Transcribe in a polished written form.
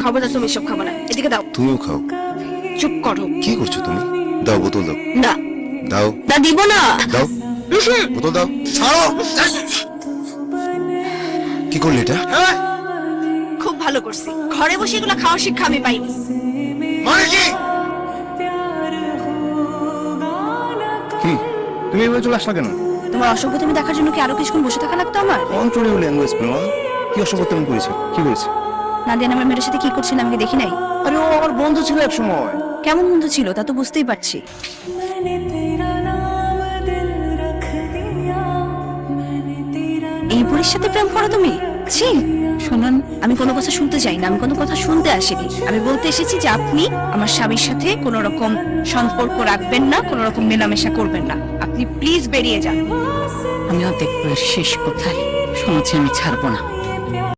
খাবো না, তুমি সব খাবো না, এদিকে দাও। তুমিও খাও। চুপ করো। কি করছো তুমি? দাও বোতল দাও। না দাও না, দিব না। দাও বোতল দাও। ছাড়ো। কি করলি এটা? খুব ভালো করছি, ঘরে বসে এগুলো খাওয়ার শিক্ষা আমি পাইনি। মানে কি? তুমি এভাবে চলে আসলা কেন? তোমার অসভ্যতামি দেখার জন্য কি আরো কিছুক্ষণ বসে থাকা লাগতো আমার? কন্ট্রোল ল্যাঙ্গুয়েজ পেলাম। কি অসভ্যতামি করেছে? কি করেছে? নাদিয়া নামের মেয়ের সাথে কি করছিল আমি কি দেখি নাই? আরে ও আমার বন্ধু ছিল এক সময়। কেমন বন্ধু ছিল তা তো বুঝতেই পারছি। এই বুড়ির সাথে প্রেম করো তুমি? ছি। শুনুন, আমি কোনো কথা শুনতে চাই না, আমি কোনো কথা শুনতে আসিনি। আমি বলতে এসেছি যে আপনি আমার স্বামীর সাথে কোনো রকম সম্পর্ক রাখবেন না, কোনো রকম মেলামেশা করবেন না। আপনি প্লিজ বেরিয়ে যান। আমিও দেখবো এর শেষ কোথায়। শুনেছি আমি ছাড়বো না।